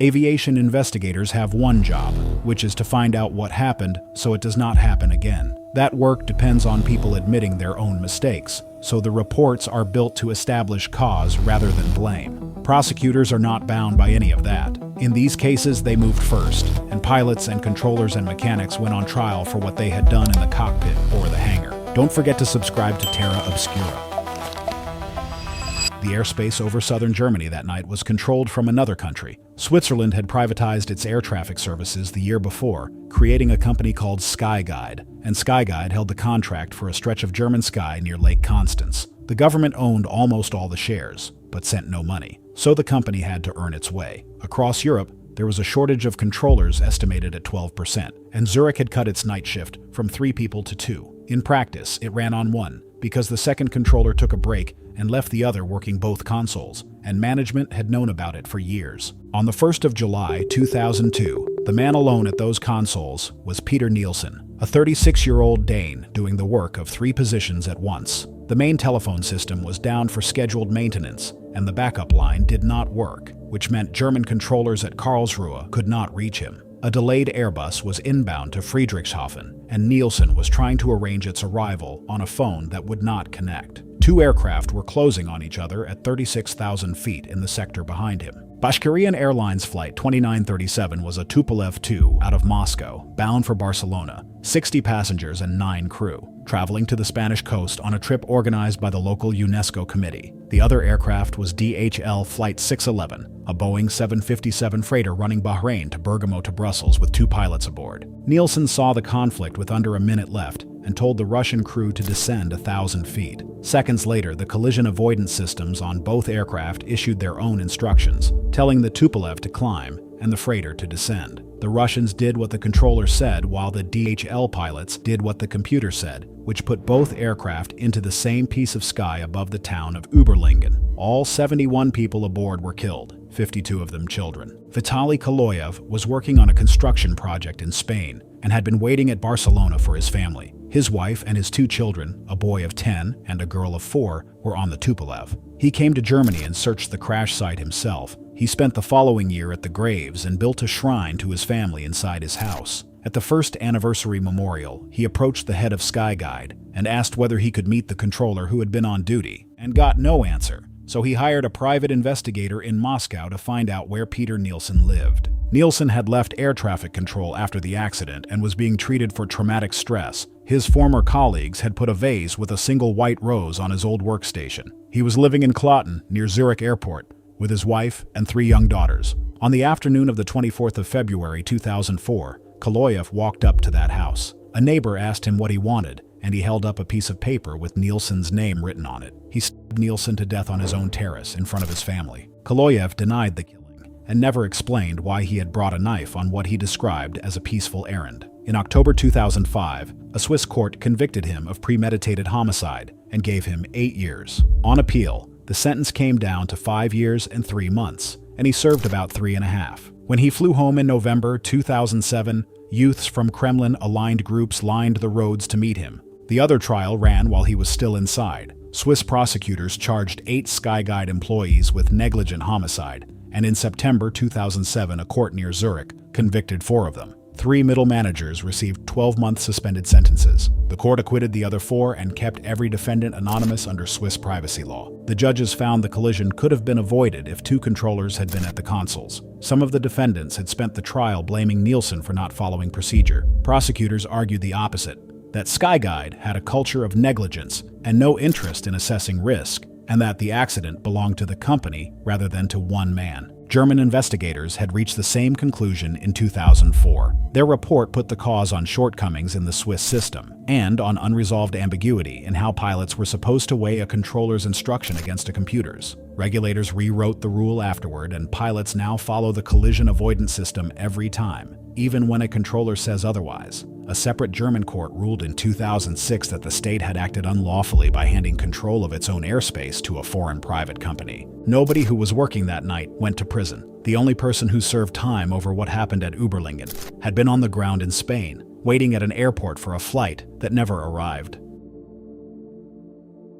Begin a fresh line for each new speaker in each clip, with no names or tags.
Aviation investigators have one job, which is to find out what happened so it does not happen again. That work depends on people admitting their own mistakes, so the reports are built to establish cause rather than blame. Prosecutors are not bound by any of that. In these cases, they moved first, and pilots and controllers and mechanics went on trial for what they had done in the cockpit or the hangar. Don't forget to subscribe to Terra Obscura. The airspace over southern Germany that night was controlled from another country. Switzerland had privatized its air traffic services the year before, creating a company called Skyguide, and Skyguide held the contract for a stretch of German sky near Lake Constance. The government owned almost all the shares, but sent no money, so the company had to earn its way. Across Europe, there was a shortage of controllers estimated at 12%, and Zurich had cut its night shift from 3 people to 2. In practice, it ran on 1, because the second controller took a break and left the other working both consoles, and management had known about it for years. On the 1st of July 2002, the man alone at those consoles was Peter Nielsen, a 36-year-old Dane doing the work of 3 positions at once. The main telephone system was down for scheduled maintenance, and the backup line did not work, which meant German controllers at Karlsruhe could not reach him. A delayed Airbus was inbound to Friedrichshafen, and Nielsen was trying to arrange its arrival on a phone that would not connect. 2 aircraft were closing on each other at 36,000 feet in the sector behind him. Bashkirian Airlines Flight 2937 was a Tupolev Tu out of Moscow, bound for Barcelona, 60 passengers and 9 crew, traveling to the Spanish coast on a trip organized by the local UNESCO committee. The other aircraft was DHL Flight 611, a Boeing 757 freighter running Bahrain to Bergamo to Brussels with 2 pilots aboard. Nielsen saw the conflict with under a minute left and told the Russian crew to descend 1,000 feet. Seconds later, the collision avoidance systems on both aircraft issued their own instructions, telling the Tupolev to climb and the freighter to descend. The Russians did what the controller said, while the DHL pilots did what the computer said, which put both aircraft into the same piece of sky above the town of Überlingen. All 71 people aboard were killed, 52 of them children. Vitaly Kaloyev was working on a construction project in Spain and had been waiting at Barcelona for his family. His wife and his 2 children, a boy of 10 and a girl of 4, were on the Tupolev. He came to Germany and searched the crash site himself. He spent the following year at the graves and built a shrine to his family inside his house. At the first anniversary memorial, he approached the head of Skyguide and asked whether he could meet the controller who had been on duty, and got no answer. So he hired a private investigator in Moscow to find out where Peter Nielsen lived. Nielsen had left air traffic control after the accident and was being treated for traumatic stress. His former colleagues had put a vase with a single white rose on his old workstation. He was living in Kloten, near Zurich Airport, with his wife and 3 young daughters. On the afternoon of the 24th of February 2004, Kaloyev walked up to that house. A neighbor asked him what he wanted, and he held up a piece of paper with Nielsen's name written on it. He stabbed Nielsen to death on his own terrace in front of his family. Kaloyev denied the killing and never explained why he had brought a knife on what he described as a peaceful errand. In October 2005, a Swiss court convicted him of premeditated homicide and gave him 8 years. On appeal, the sentence came down to 5 years and 3 months, and he served about 3.5. When he flew home in November 2007, youths from Kremlin-aligned groups lined the roads to meet him. The other trial ran while he was still inside. Swiss prosecutors charged 8 Skyguide employees with negligent homicide, and in September 2007, a court near Zurich convicted 4 of them. 3 middle managers received 12-month suspended sentences. The court acquitted the other 4 and kept every defendant anonymous under Swiss privacy law. The judges found the collision could have been avoided if 2 controllers had been at the consoles. Some of the defendants had spent the trial blaming Nielsen for not following procedure. Prosecutors argued the opposite, that Skyguide had a culture of negligence and no interest in assessing risk, and that the accident belonged to the company rather than to one man. German investigators had reached the same conclusion in 2004. Their report put the cause on shortcomings in the Swiss system and on unresolved ambiguity in how pilots were supposed to weigh a controller's instruction against a computer's. Regulators rewrote the rule afterward, and pilots now follow the collision avoidance system every time, even when a controller says otherwise. A separate German court ruled in 2006 that the state had acted unlawfully by handing control of its own airspace to a foreign private company. Nobody who was working that night went to prison. The only person who served time over what happened at Überlingen had been on the ground in Spain, waiting at an airport for a flight that never arrived.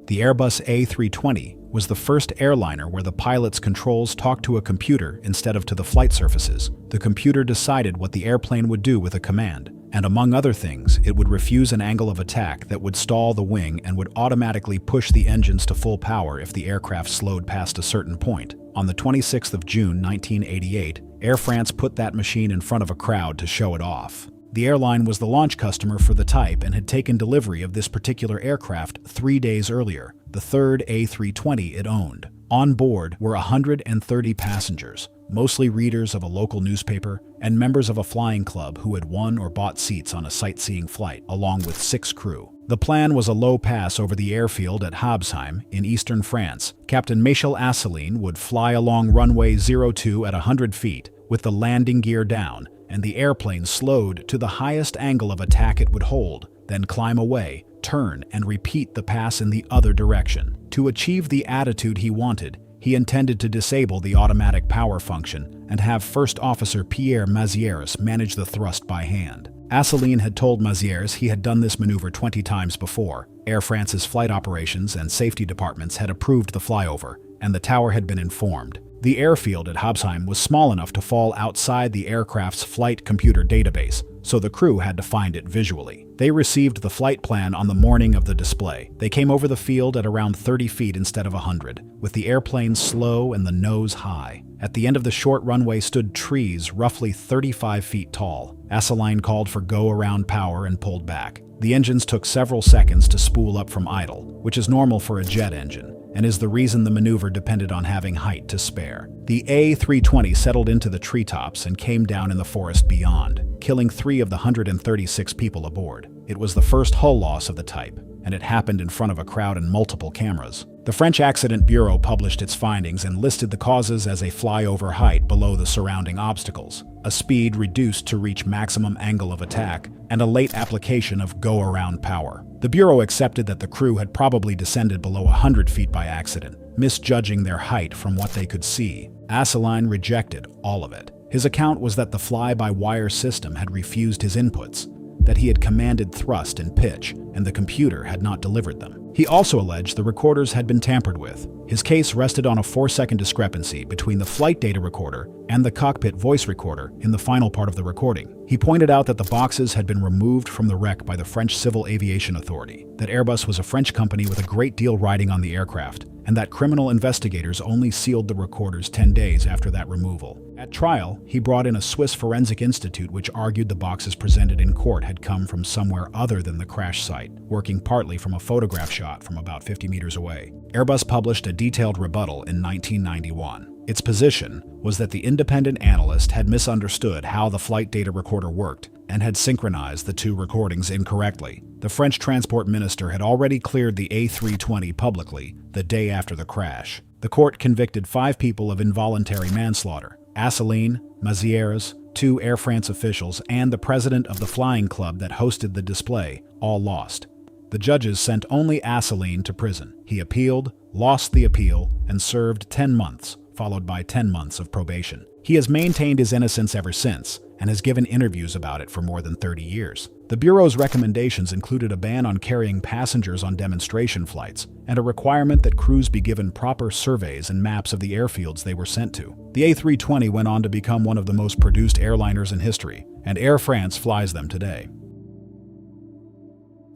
The Airbus A320 was the first airliner where the pilot's controls talked to a computer instead of to the flight surfaces. The computer decided what the airplane would do with a command, and among other things, it would refuse an angle of attack that would stall the wing and would automatically push the engines to full power if the aircraft slowed past a certain point. On the 26th of June 1988, Air France put that machine in front of a crowd to show it off. The airline was the launch customer for the type and had taken delivery of this particular aircraft 3 days earlier, the third A320 it owned. On board were 130 passengers, mostly readers of a local newspaper and members of a flying club who had won or bought seats on a sightseeing flight, along with 6 crew. The plan was a low pass over the airfield at Habsheim in eastern France. Captain Michel Asselin would fly along runway 02 at 100 feet with the landing gear down, and the airplane slowed to the highest angle of attack it would hold, then climb away, turn, and repeat the pass in the other direction. To achieve the attitude he wanted, he intended to disable the automatic power function and have First Officer Pierre Mazieres manage the thrust by hand. Asselin had told Mazieres he had done this maneuver 20 times before. Air France's flight operations and safety departments had approved the flyover, and the tower had been informed. The airfield at Habsheim was small enough to fall outside the aircraft's flight computer database, so the crew had to find it visually. They received the flight plan on the morning of the display. They came over the field at around 30 feet instead of 100, with the airplane slow and the nose high. At the end of the short runway stood trees roughly 35 feet tall. Asselin called for go-around power and pulled back. The engines took several seconds to spool up from idle, which is normal for a jet engine, and is the reason the maneuver depended on having height to spare. The A320 settled into the treetops and came down in the forest beyond, killing 3 of the 136 people aboard. It was the first hull loss of the type, and it happened in front of a crowd and multiple cameras. The French Accident Bureau published its findings and listed the causes as a flyover height below the surrounding obstacles, a speed reduced to reach maximum angle of attack, and a late application of go-around power. The Bureau accepted that the crew had probably descended below 100 feet by accident, misjudging their height from what they could see. Asselin rejected all of it. His account was that the fly-by-wire system had refused his inputs, that he had commanded thrust and pitch, and the computer had not delivered them. He also alleged the recorders had been tampered with. His case rested on a 4-second discrepancy between the flight data recorder and the cockpit voice recorder in the final part of the recording. He pointed out that the boxes had been removed from the wreck by the French Civil Aviation Authority, that Airbus was a French company with a great deal riding on the aircraft, and that criminal investigators only sealed the recorders 10 days after that removal. At trial, he brought in a Swiss forensic institute which argued the boxes presented in court had come from somewhere other than the crash site, working partly from a photograph shot from about 50 meters away. Airbus published a detailed rebuttal in 1991. Its position was that the independent analyst had misunderstood how the flight data recorder worked and had synchronized the 2 recordings incorrectly. The French transport minister had already cleared the A320 publicly the day after the crash. The court convicted 5 people of involuntary manslaughter: Asselin, Mazieres, 2 Air France officials, and the president of the flying club that hosted the display, all lost. The judges sent only Asselin to prison. He appealed, lost the appeal, and served 10 months, followed by 10 months of probation. He has maintained his innocence ever since, and has given interviews about it for more than 30 years. The Bureau's recommendations included a ban on carrying passengers on demonstration flights, and a requirement that crews be given proper surveys and maps of the airfields they were sent to. The A320 went on to become one of the most produced airliners in history, and Air France flies them today.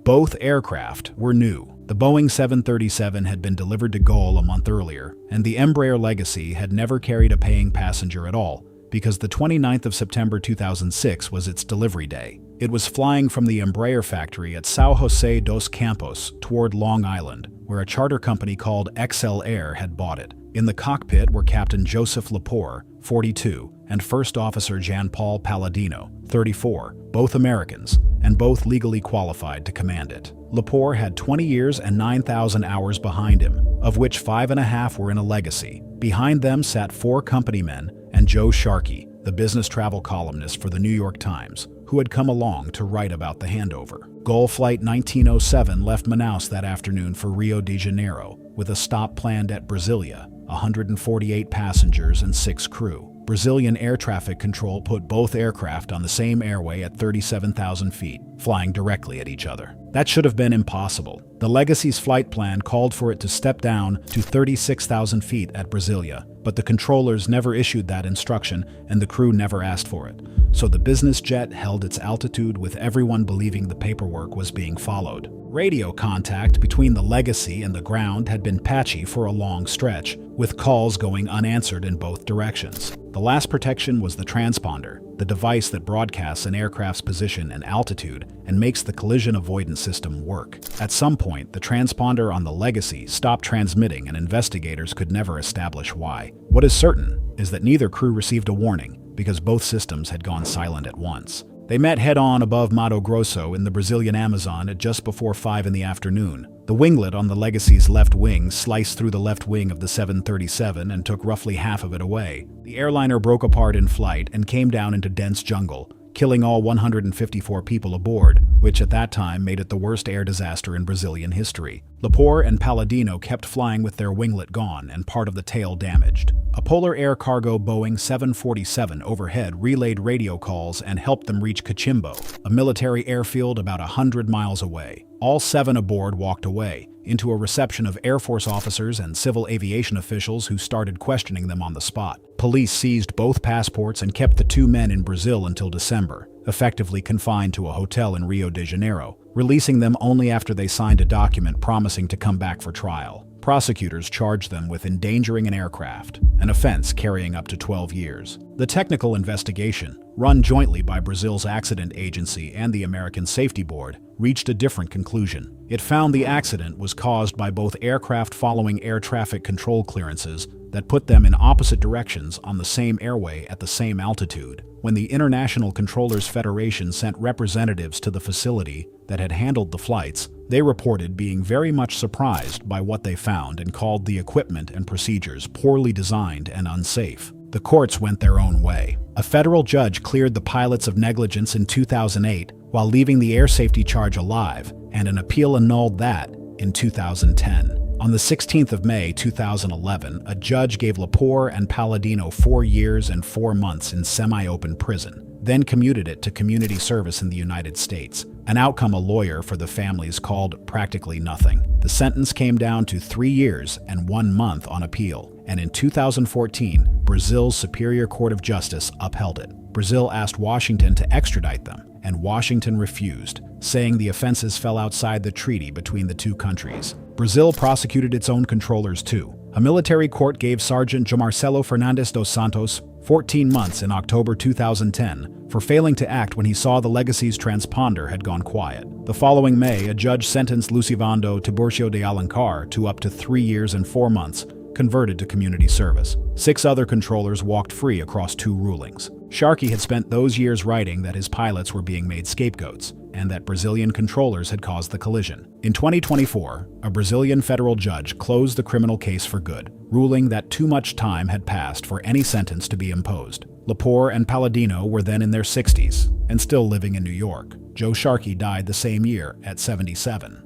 Both aircraft were new. The Boeing 737 had been delivered to GOL a month earlier, and the Embraer Legacy had never carried a paying passenger at all, because the 29th of September 2006 was its delivery day. It was flying from the Embraer factory at São José dos Campos toward Long Island, where a charter company called XL Air had bought it. In the cockpit were Captain Joseph Lepore, 42, and First Officer Jean-Paul Palladino, 34, both Americans, and both legally qualified to command it. Lepore had 20 years and 9,000 hours behind him, of which 5.5 were in a legacy. Behind them sat 4 company men and Joe Sharkey, the business travel columnist for the New York Times, who had come along to write about the handover. GOL Flight 1907 left Manaus that afternoon for Rio de Janeiro, with a stop planned at Brasilia, 148 passengers and 6 crew. Brazilian air traffic control put both aircraft on the same airway at 37,000 feet, flying directly at each other. That should have been impossible. The Legacy's flight plan called for it to step down to 36,000 feet at Brasilia, but the controllers never issued that instruction and the crew never asked for it. So the business jet held its altitude with everyone believing the paperwork was being followed. Radio contact between the Legacy and the ground had been patchy for a long stretch, with calls going unanswered in both directions. The last protection was the transponder, the device that broadcasts an aircraft's position and altitude and makes the collision avoidance system work. At some point, the transponder on the Legacy stopped transmitting and investigators could never establish why. What is certain is that neither crew received a warning because both systems had gone silent at once. They met head-on above Mato Grosso in the Brazilian Amazon at just before 5 in the afternoon. The winglet on the Legacy's left wing sliced through the left wing of the 737 and took roughly half of it away. The airliner broke apart in flight and came down into dense jungle, killing all 154 people aboard, which at that time made it the worst air disaster in Brazilian history. Lepore and Palladino kept flying with their winglet gone and part of the tail damaged. A Polar Air Cargo Boeing 747 overhead relayed radio calls and helped them reach Cachimbo, a military airfield about 100 miles away. All 7 aboard walked away, into a reception of Air Force officers and civil aviation officials who started questioning them on the spot. Police seized both passports and kept the 2 men in Brazil until December, effectively confined to a hotel in Rio de Janeiro, releasing them only after they signed a document promising to come back for trial. Prosecutors charged them with endangering an aircraft, an offense carrying up to 12 years. The technical investigation, run jointly by Brazil's accident agency and the American Safety Board, reached a different conclusion. It found the accident was caused by both aircraft following air traffic control clearances that put them in opposite directions on the same airway at the same altitude. When the International Controllers Federation sent representatives to the facility that had handled the flights, they reported being very much surprised by what they found and called the equipment and procedures poorly designed and unsafe. The courts went their own way. A federal judge cleared the pilots of negligence in 2008 while leaving the air safety charge alive, and an appeal annulled that in 2010. On the 16th of May 2011, a judge gave Lepore and Palladino 4 years and 4 months in semi-open prison, then commuted it to community service in the United States, an outcome a lawyer for the families called practically nothing. The sentence came down to 3 years and 1 month on appeal, and in 2014, Brazil's Superior Court of Justice upheld it. Brazil asked Washington to extradite them, and Washington refused, saying the offenses fell outside the treaty between the two countries. Brazil prosecuted its own controllers too. A military court gave Sergeant Jomarcelo Fernandes dos Santos 14 months in October 2010 for failing to act when he saw the Legacy's transponder had gone quiet. The following May, a judge sentenced Lucivando Tiburcio de Alencar to up to 3 years and 4 months, converted to community service. 6 other controllers walked free across 2 rulings. Sharkey had spent those years writing that his pilots were being made scapegoats, and that Brazilian controllers had caused the collision. In 2024, a Brazilian federal judge closed the criminal case for good, ruling that too much time had passed for any sentence to be imposed. Lepore and Palladino were then in their 60s, and still living in New York. Joe Sharkey died the same year at 77.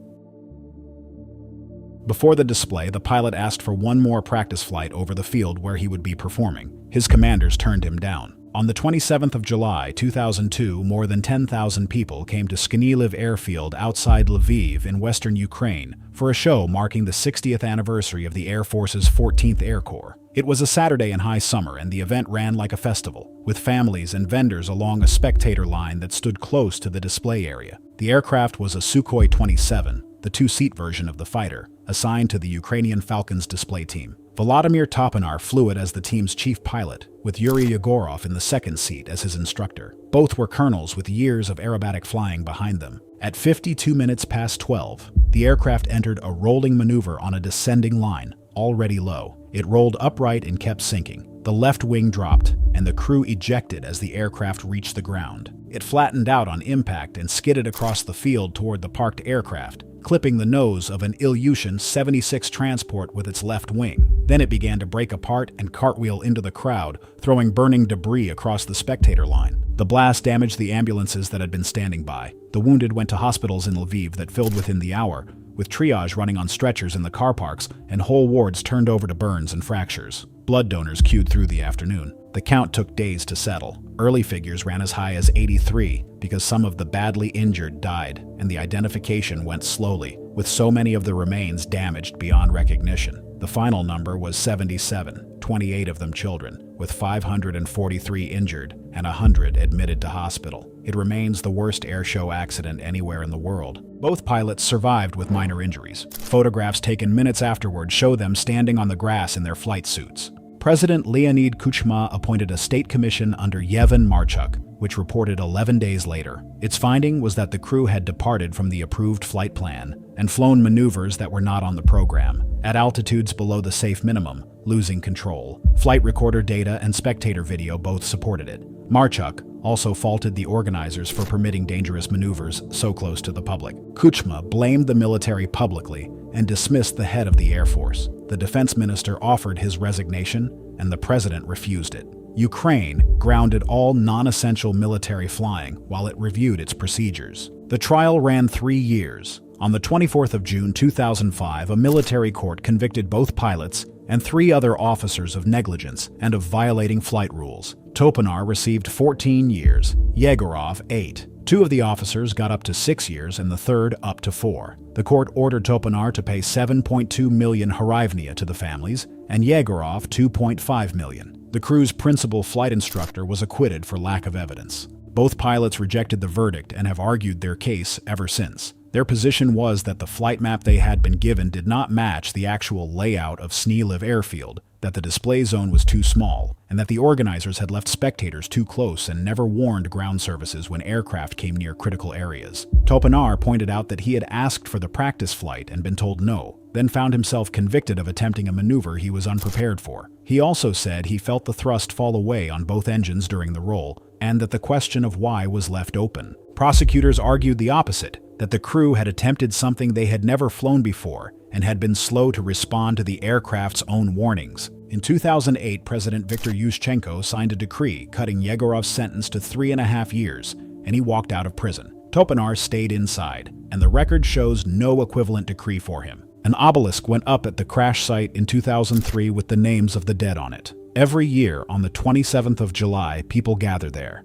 Before the display, the pilot asked for one more practice flight over the field where he would be performing. His commanders turned him down. On the 27th of July, 2002, more than 10,000 people came to Sknyliv airfield outside Lviv in western Ukraine for a show marking the 60th anniversary of the Air Force's 14th Air Corps. It was a Saturday in high summer, and the event ran like a festival, with families and vendors along a spectator line that stood close to the display area. The aircraft was a Sukhoi 27, the 2-seat version of the fighter, assigned to the Ukrainian Falcons display team. Volodymyr Topinar flew it as the team's chief pilot, with Yuri Yegorov in the second seat as his instructor. Both were colonels with years of aerobatic flying behind them. At 52 minutes past 12, the aircraft entered a rolling maneuver on a descending line, already low. It rolled upright and kept sinking. The left wing dropped, and the crew ejected as the aircraft reached the ground. It flattened out on impact and skidded across the field toward the parked aircraft, clipping the nose of an Ilyushin 76 transport with its left wing. Then it began to break apart and cartwheel into the crowd, throwing burning debris across the spectator line. The blast damaged the ambulances that had been standing by. The wounded went to hospitals in Lviv that filled within the hour, with triage running on stretchers in the car parks and whole wards turned over to burns and fractures. Blood donors queued through the afternoon. The count took days to settle. Early figures ran as high as 83 because some of the badly injured died, and the identification went slowly, with so many of the remains damaged beyond recognition. The final number was 77, 28 of them children, with 543 injured and 100 admitted to hospital. It remains the worst airshow accident anywhere in the world. Both pilots survived with minor injuries. Photographs taken minutes afterward show them standing on the grass in their flight suits. President Leonid Kuchma appointed a state commission under Yevhen Marchuk, which reported 11 days later. Its finding was that the crew had departed from the approved flight plan and flown maneuvers that were not on the program, at altitudes below the safe minimum, losing control. Flight recorder data and spectator video both supported it. Marchuk also faulted the organizers for permitting dangerous maneuvers so close to the public. Kuchma blamed the military publicly and dismissed the head of the Air Force. The defense minister offered his resignation, and the president refused it. Ukraine grounded all non-essential military flying while it reviewed its procedures. The trial ran 3 years. On the 24th of June 2005, a military court convicted both pilots and 3 other officers of negligence and of violating flight rules. Topinar received 14 years, Yegorov 8. 2 of the officers got up to 6 years and the third up to 4. The court ordered Topinar to pay 7.2 million hryvnia to the families and Yegorov 2.5 million. The crew's principal flight instructor was acquitted for lack of evidence. Both pilots rejected the verdict and have argued their case ever since. Their position was that the flight map they had been given did not match the actual layout of Sknyliv airfield, that the display zone was too small, and that the organizers had left spectators too close and never warned ground services when aircraft came near critical areas. Topinar pointed out that he had asked for the practice flight and been told no, then found himself convicted of attempting a maneuver he was unprepared for. He also said he felt the thrust fall away on both engines during the roll, and that the question of why was left open. Prosecutors argued the opposite, that the crew had attempted something they had never flown before and had been slow to respond to the aircraft's own warnings. In 2008, President Viktor Yushchenko signed a decree cutting Yegorov's sentence to 3.5 years, and he walked out of prison. Topinar stayed inside, and the record shows no equivalent decree for him. An obelisk went up at the crash site in 2003 with the names of the dead on it. Every year, on the 27th of July, people gather there.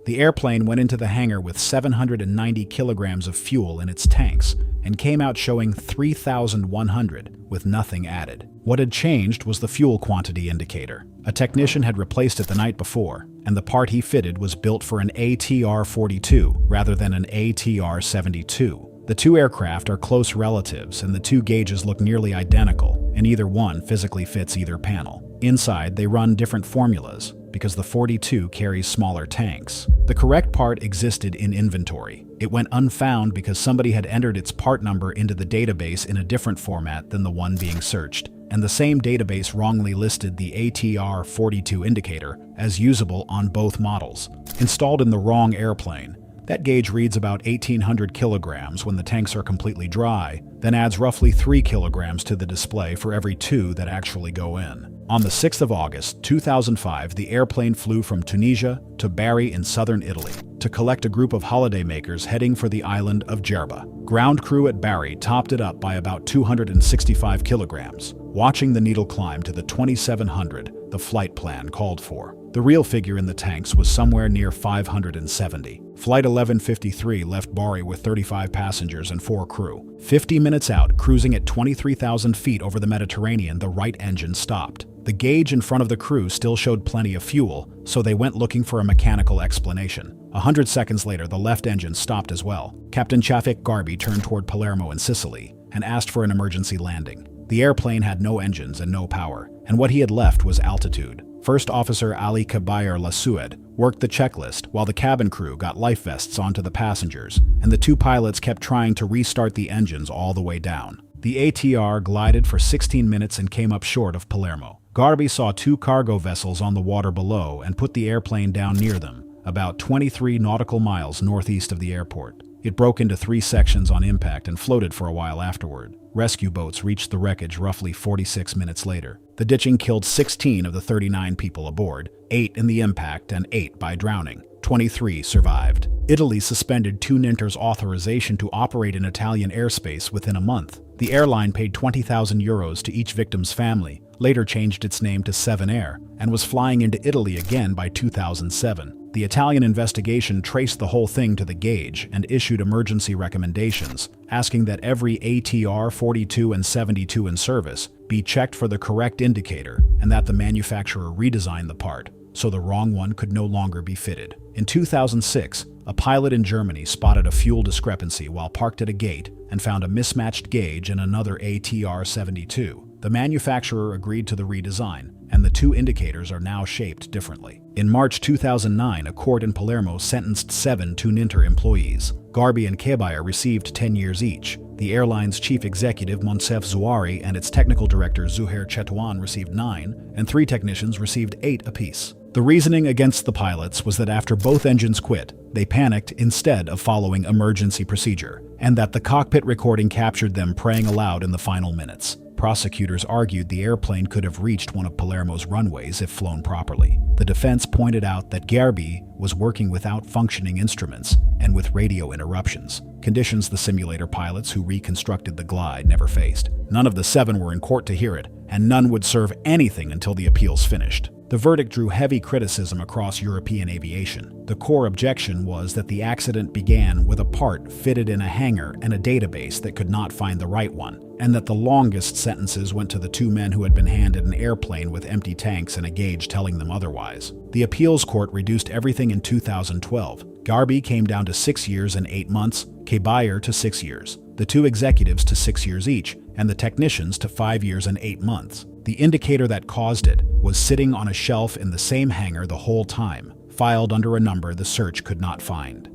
The airplane went into the hangar with 790 kilograms of fuel in its tanks and came out showing 3,100 with nothing added. What had changed was the fuel quantity indicator. A technician had replaced it the night before, and the part he fitted was built for an ATR-42 rather than an ATR-72. The 2 aircraft are close relatives, and the 2 gauges look nearly identical, and either one physically fits either panel. Inside, they run different formulas, because the 42 carries smaller tanks. The correct part existed in inventory. It went unfound because somebody had entered its part number into the database in a different format than the one being searched, and the same database wrongly listed the ATR-42 indicator as usable on both models. Installed in the wrong airplane, that gauge reads about 1,800 kilograms when the tanks are completely dry, then adds roughly 3 kilograms to the display for every 2 that actually go in. On the 6th of August, 2005, the airplane flew from Tunisia to Bari in southern Italy to collect a group of holidaymakers heading for the island of Jerba. Ground crew at Bari topped it up by about 265 kilograms, watching the needle climb to the 2,700 the flight plan called for. The real figure in the tanks was somewhere near 570. Flight 1153 left Bari with 35 passengers and 4 crew. 50 minutes out, cruising at 23,000 feet over the Mediterranean, the right engine stopped. The gauge in front of the crew still showed plenty of fuel, so they went looking for a mechanical explanation. 100 seconds later, the left engine stopped as well. Captain Chafik Garbi turned toward Palermo in Sicily and asked for an emergency landing. The airplane had no engines and no power, and what he had left was altitude. First Officer Ali Kabayer Lasued worked the checklist while the cabin crew got life vests onto the passengers, and the 2 pilots kept trying to restart the engines all the way down. The ATR glided for 16 minutes and came up short of Palermo. Garbi saw 2 cargo vessels on the water below and put the airplane down near them, about 23 nautical miles northeast of the airport. It broke into 3 sections on impact and floated for a while afterward. Rescue boats reached the wreckage roughly 46 minutes later. The ditching killed 16 of the 39 people aboard, 8 in the impact and 8 by drowning. 23 survived. Italy suspended Tuninter's authorization to operate in Italian airspace within a month. The airline paid €20,000 to each victim's family, later changed its name to 7 Air, and was flying into Italy again by 2007. The Italian investigation traced the whole thing to the gauge and issued emergency recommendations, asking that every ATR 42 and 72 in service be checked for the correct indicator and that the manufacturer redesign the part, so the wrong one could no longer be fitted. In 2006, a pilot in Germany spotted a fuel discrepancy while parked at a gate and found a mismatched gauge in another ATR 72. The manufacturer agreed to the redesign, and the two indicators are now shaped differently. In March 2009, a court in Palermo sentenced 7 Tuninter employees. Garbi and Kebayer received 10 years each. The airline's chief executive, Monsef Zouari, and its technical director, Zuhair Chetouan, received 9, and 3 technicians received 8 apiece. The reasoning against the pilots was that after both engines quit, they panicked instead of following emergency procedure, and that the cockpit recording captured them praying aloud in the final minutes. Prosecutors argued the airplane could have reached one of Palermo's runways if flown properly. The defense pointed out that Garbi was working without functioning instruments and with radio interruptions, conditions the simulator pilots who reconstructed the glide never faced. None of the 7 were in court to hear it, and none would serve anything until the appeals finished. The verdict drew heavy criticism across European aviation. The core objection was that the accident began with a part fitted in a hangar and a database that could not find the right one, and that the longest sentences went to the 2 men who had been handed an airplane with empty tanks and a gauge telling them otherwise. The appeals court reduced everything in 2012. Garbi came down to 6 years and 8 months, Kebayer to 6 years, the 2 executives to 6 years each, and the technicians to 5 years and 8 months. The indicator that caused it was sitting on a shelf in the same hangar the whole time, filed under a number the search could not find.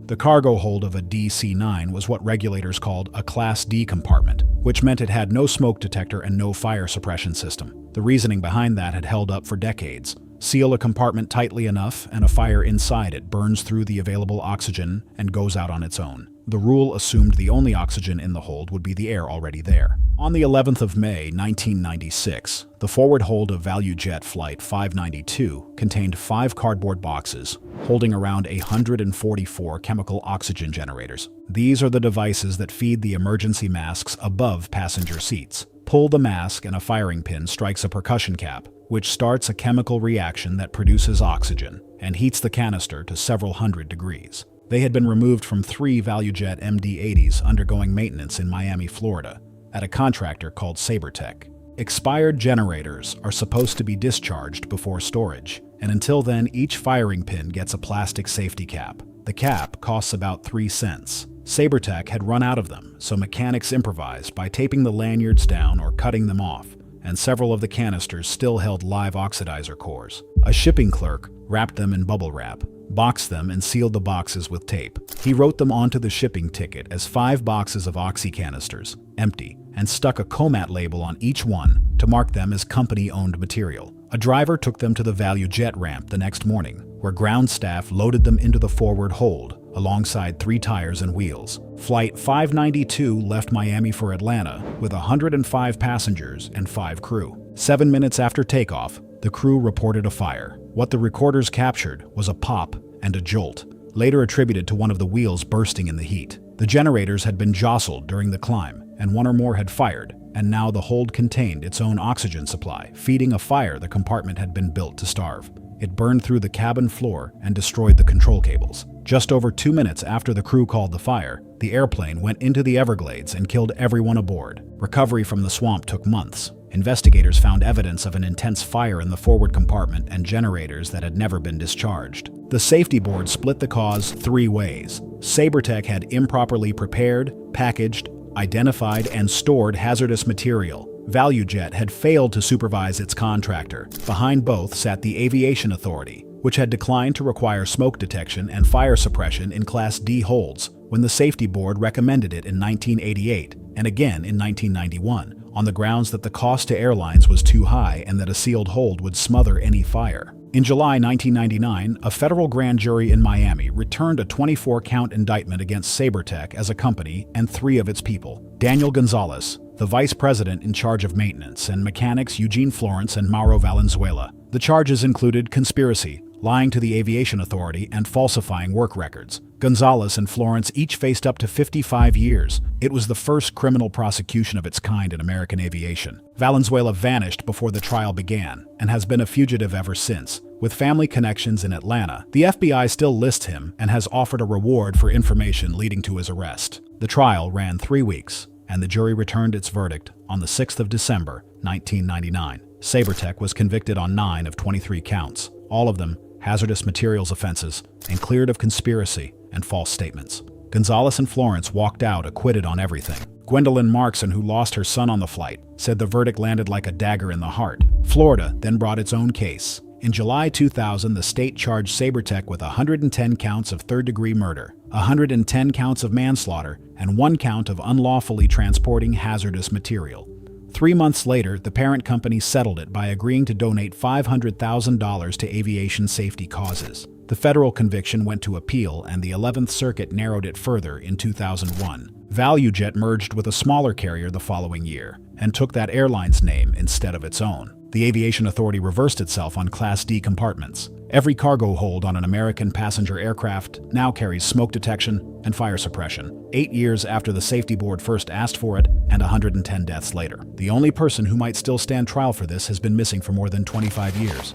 The cargo hold of a DC-9 was what regulators called a Class D compartment, which meant it had no smoke detector and no fire suppression system. The reasoning behind that had held up for decades. Seal a compartment tightly enough, and a fire inside it burns through the available oxygen and goes out on its own. The rule assumed the only oxygen in the hold would be the air already there. On the 11th of May, 1996, the forward hold of ValuJet Flight 592 contained 5 cardboard boxes holding around 144 chemical oxygen generators. These are the devices that feed the emergency masks above passenger seats. Pull the mask and a firing pin strikes a percussion cap, which starts a chemical reaction that produces oxygen and heats the canister to several hundred degrees. They had been removed from 3 ValuJet MD-80s undergoing maintenance in Miami, Florida, at a contractor called SaberTech. Expired generators are supposed to be discharged before storage, and until then each firing pin gets a plastic safety cap. The cap costs about 3 cents. SaberTech had run out of them, so mechanics improvised by taping the lanyards down or cutting them off, and several of the canisters still held live oxidizer cores. A shipping clerk wrapped them in bubble wrap, boxed them, and sealed the boxes with tape. He wrote them onto the shipping ticket as 5 boxes of oxy canisters, empty, and stuck a COMAT label on each one to mark them as company-owned material. A driver took them to the ValuJet ramp the next morning, where ground staff loaded them into the forward hold, alongside 3 tires and wheels. Flight 592 left Miami for Atlanta with 105 passengers and 5 crew. 7 minutes after takeoff, the crew reported a fire. What the recorders captured was a pop and a jolt, later attributed to one of the wheels bursting in the heat. The generators had been jostled during the climb, and 1 or more had fired, and now the hold contained its own oxygen supply, feeding a fire the compartment had been built to starve. It burned through the cabin floor and destroyed the control cables. Just over 2 minutes after the crew called the fire, the airplane went into the Everglades and killed everyone aboard. Recovery from the swamp took months. Investigators found evidence of an intense fire in the forward compartment and generators that had never been discharged. The safety board split the cause 3 ways. SaberTech had improperly prepared, packaged, identified, and stored hazardous material. ValuJet had failed to supervise its contractor. Behind both sat the Aviation Authority, which had declined to require smoke detection and fire suppression in Class D holds when the safety board recommended it in 1988 and again in 1991, on the grounds that the cost to airlines was too high and that a sealed hold would smother any fire. In July 1999, a federal grand jury in Miami returned a 24-count indictment against SaberTech as a company and 3 of its people: Daniel Gonzalez, the vice president in charge of maintenance, and mechanics Eugene Florence and Mauro Valenzuela. The charges included conspiracy, lying to the Aviation Authority, and falsifying work records. Gonzalez and Florence each faced up to 55 years. It was the first criminal prosecution of its kind in American aviation. Valenzuela vanished before the trial began and has been a fugitive ever since. With family connections in Atlanta, the FBI still lists him and has offered a reward for information leading to his arrest. The trial ran 3 weeks, and the jury returned its verdict on the 6th of December, 1999. Sabertech was convicted on 9 of 23 counts, all of them hazardous materials offenses, and cleared of conspiracy and false statements. Gonzalez and Florence walked out acquitted on everything. Gwendolyn Markson, who lost her son on the flight, said the verdict landed like a dagger in the heart. Florida then brought its own case. In July 2000, the state charged Sabertech with 110 counts of third-degree murder, 110 counts of manslaughter, and 1 count of unlawfully transporting hazardous material. 3 months later, the parent company settled it by agreeing to donate $500,000 to aviation safety causes. The federal conviction went to appeal, and the 11th Circuit narrowed it further in 2001. ValuJet merged with a smaller carrier the following year and took that airline's name instead of its own. The Aviation Authority reversed itself on Class D compartments. Every cargo hold on an American passenger aircraft now carries smoke detection and fire suppression, 8 years after the safety board first asked for it and 110 deaths later. The only person who might still stand trial for this has been missing for more than 25 years.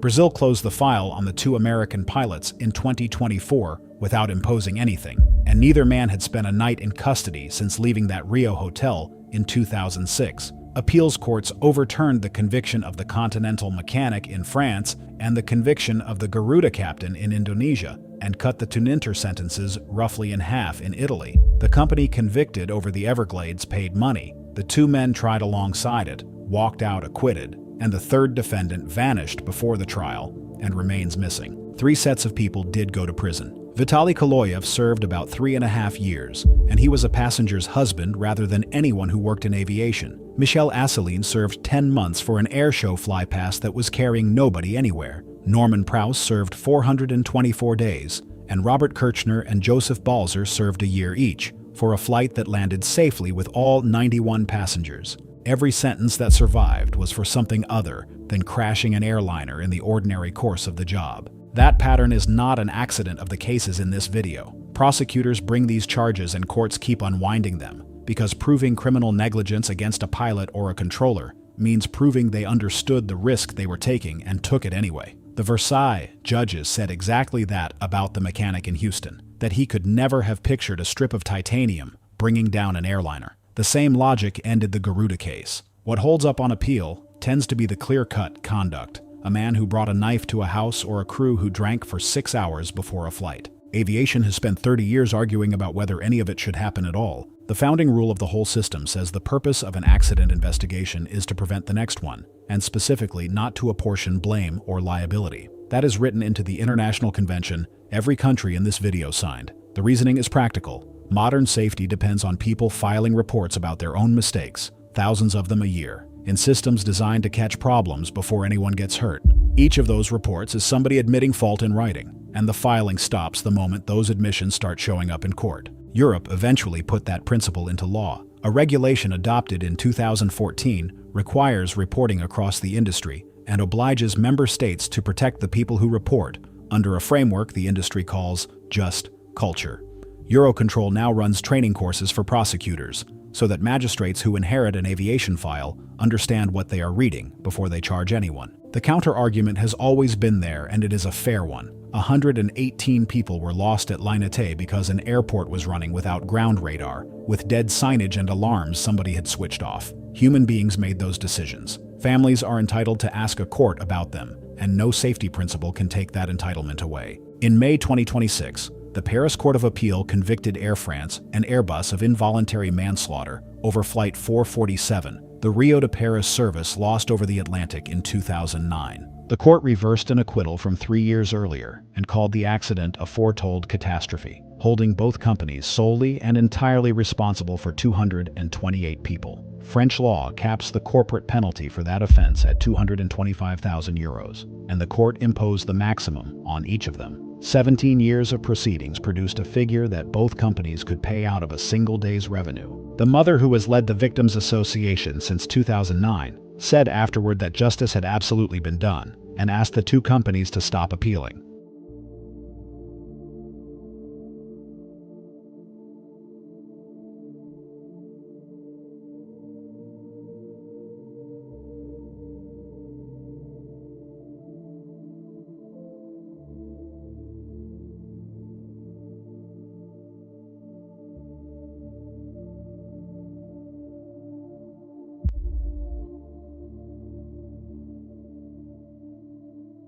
Brazil closed the file on the 2 American pilots in 2024 without imposing anything, and neither man had spent a night in custody since leaving that Rio hotel in 2006. Appeals courts overturned the conviction of the Continental mechanic in France and the conviction of the Garuda captain in Indonesia, and cut the Tuninter sentences roughly in half in Italy. The company convicted over the Everglades paid money. The 2 men tried alongside it, walked out acquitted, and the 3rd defendant vanished before the trial and remains missing. 3 sets of people did go to prison. Vitaly Koloyev served about 3.5 years, and he was a passenger's husband rather than anyone who worked in aviation. Michel Asselineau served 10 months for an airshow flypast that was carrying nobody anywhere. Norman Prouse served 424 days, and Robert Kirchner and Joseph Balzer served a year each for a flight that landed safely with all 91 passengers. Every sentence that survived was for something other than crashing an airliner in the ordinary course of the job. That pattern is not an accident of the cases in this video. Prosecutors bring these charges and courts keep unwinding them, because proving criminal negligence against a pilot or a controller means proving they understood the risk they were taking and took it anyway. The Versailles judges said exactly that about the mechanic in Houston, that he could never have pictured a strip of titanium bringing down an airliner. The same logic ended the Garuda case. What holds up on appeal tends to be the clear-cut conduct, a man who brought a knife to a house or a crew who drank for 6 hours before a flight. Aviation has spent 30 years arguing about whether any of it should happen at all. The founding rule of the whole system says the purpose of an accident investigation is to prevent the next one, and specifically not to apportion blame or liability. That is written into the international convention every country in this video signed. The reasoning is practical. Modern safety depends on people filing reports about their own mistakes, thousands of them a year, in systems designed to catch problems before anyone gets hurt. Each of those reports is somebody admitting fault in writing, and the filing stops the moment those admissions start showing up in court. Europe eventually put that principle into law. A regulation adopted in 2014 requires reporting across the industry and obliges member states to protect the people who report under a framework the industry calls just culture. Eurocontrol now runs training courses for prosecutors so that magistrates who inherit an aviation file understand what they are reading before they charge anyone. The counter-argument has always been there, and it is a fair one. 118 people were lost at Linate because an airport was running without ground radar, with dead signage and alarms somebody had switched off. Human beings made those decisions. Families are entitled to ask a court about them, and no safety principle can take that entitlement away. In May 2026, the Paris Court of Appeal convicted Air France and Airbus of involuntary manslaughter over Flight 447, the Rio to Paris service lost over the Atlantic in 2009. The court reversed an acquittal from 3 years earlier and called the accident a foretold catastrophe, holding both companies solely and entirely responsible for 228 people. French law caps the corporate penalty for that offense at 225,000 euros, and the court imposed the maximum on each of them. 17 years of proceedings produced a figure that both companies could pay out of a single day's revenue. The mother, who has led the Victims Association since 2009, said afterward that justice had absolutely been done, and asked the two companies to stop appealing.